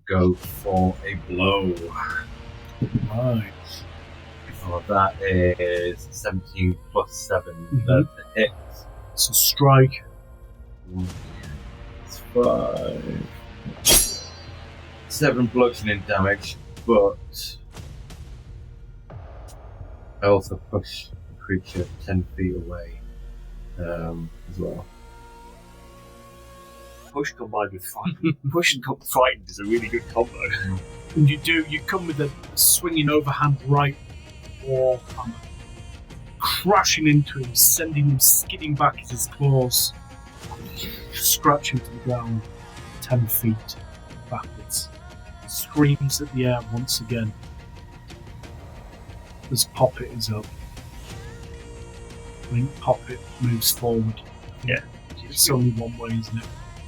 go for a blow. Right. Oh, that is 17 plus 7. That's a hit. It's a strike. It's 5. 7 bludgeoning damage, but I also push the creature 10 feet away as well. Push combined with frightened. Push and frightened is a really good combo. And you come with a swinging overhand right warhammer, crashing into him, sending him skidding back as his claws scratch him to the ground 10 feet backwards. Screams at the air once again as Poppet is up. I think Poppet moves forward. Yeah. It's only one way, isn't it?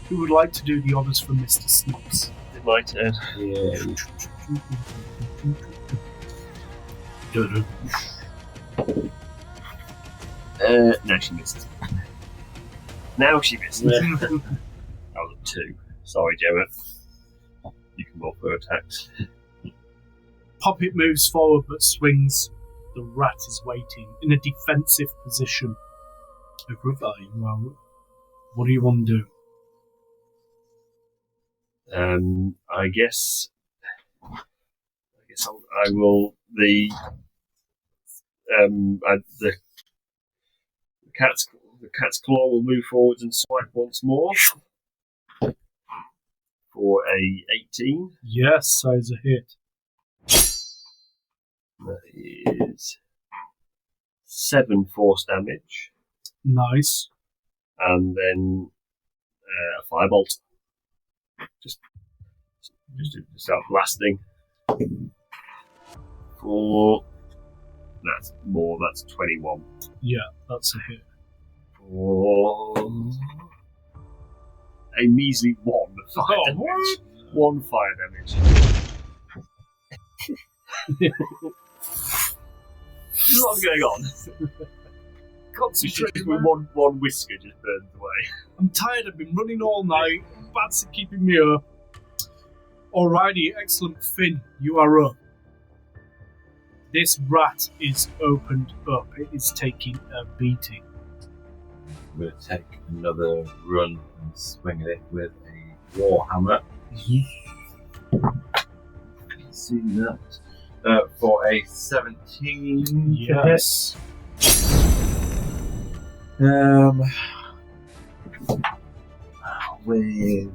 Who would like to do the honours for Mr. Snops? It's my turn. Yeah. No, she misses. Now she misses. That was a 2. Sorry, Gemma. You can roll for attacks. Poppet moves forward but swings. The rat is waiting in a defensive position. What do you want to do? I guess I will. The cat's claw will move forwards and swipe once more for a 18. Yes, size a hit. That is 7 force damage, Nice. and then a firebolt. Just to start blasting. For that's 21. Yeah, that's a hit. For a measly 1 fire damage. 1 fire damage. There's a lot going on. Concentrate. With one whisker just burns away. I'm tired, I've been running all night. Bats are keeping me up. Alrighty, excellent. Finn, you are up. This rat is opened up. It is taking a beating. I'm going to take another run and swing at it with a warhammer. See that? For a 17. Yes. With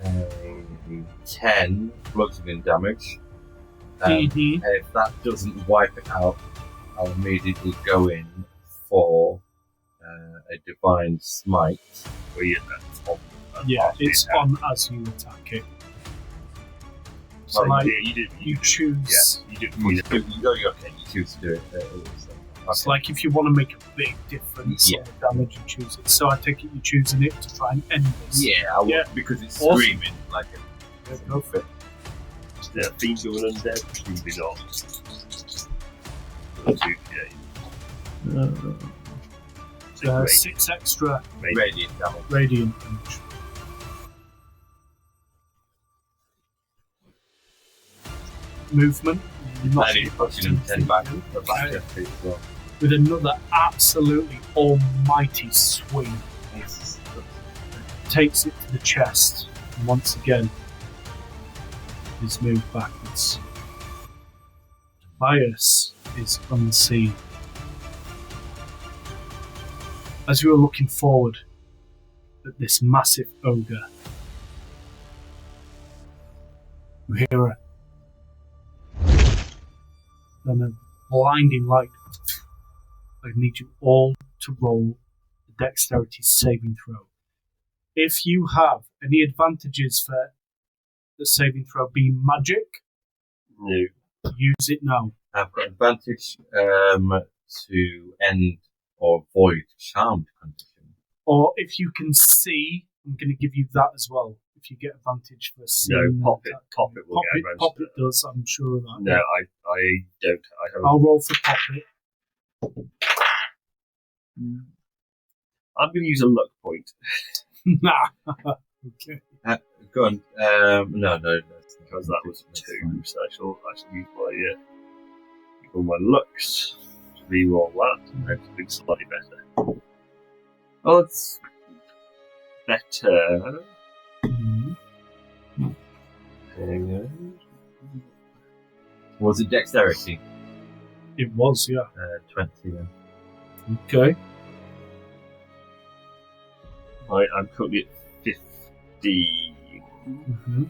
a 10 bludgeoning damage. Mhm. If that doesn't wipe it out, I'll immediately go in for a divine smite. Well, yeah, that's on. Yeah, it's on as you attack it. So, Sorry, like, you choose. Yeah, you do. You choose to do it. It's like if you want to make a big difference on the damage, you choose it. So I take it you're choosing it to try and end this. Yeah, I will, Yeah. because it's Awesome. screaming like a Go for it. Is there a fiend or an undead? Maybe not. 2d8. 6 extra radiant damage. radiant damage. Movement. And it puts you in 10 back as well. With another absolutely almighty swing. Takes it to the chest. And once again, is moved backwards. Tobias is on the scene. As you are looking forward at this massive ogre, you hear a blinding light. I need you all to roll a dexterity saving throw. If you have any advantages for the saving throw being magic, No. use it now. I've got advantage to end or void charmed condition. Or if you can see, I'm going to give you that as well. If you get advantage for seeing. No, Poppet will get advantage. Poppet does, I'm sure of that. No, I don't. I haven't. I'll roll for Poppet. I'm going to use a luck point. Nah. Okay. Go on. No. Because that was 2, so I shall use my looks to re-roll that and hope to be slightly better. Oh, it's better. Was it dexterity? It was, yeah. 20 then. Okay. I'm currently at 15. Mm-hmm.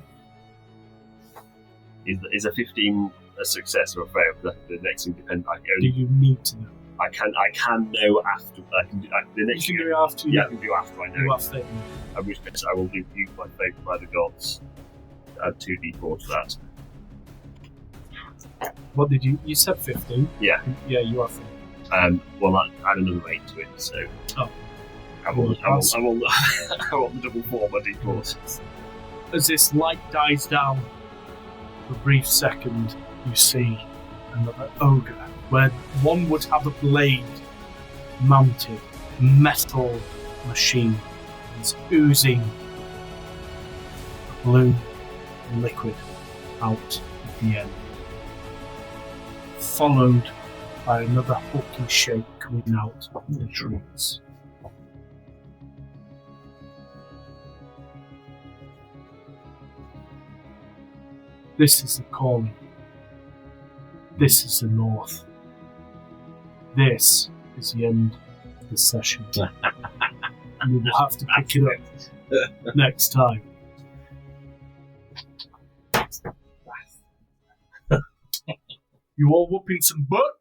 Is a 15 a success or a fail? The next thing depends. Do you need to know? I can know after. The next You thing. can do it after. Yeah, I can do after I know. You are fit. In which case, I will use my favour by the gods. Add 2d4 to that. What did you? You said 15. Yeah. Yeah, you are fit. Well, add another 8 to it. So. Oh. I'm on the double 4 my d4s. As this light dies down, for a brief second, you see another ogre, where one would have a blade mounted, metal machine is oozing blue liquid out at the end, followed by another hulking shape coming out of the trees. This is the calling. This is the north. This is the end of the session. And we will have to pick it up next time. You all whooping some butt?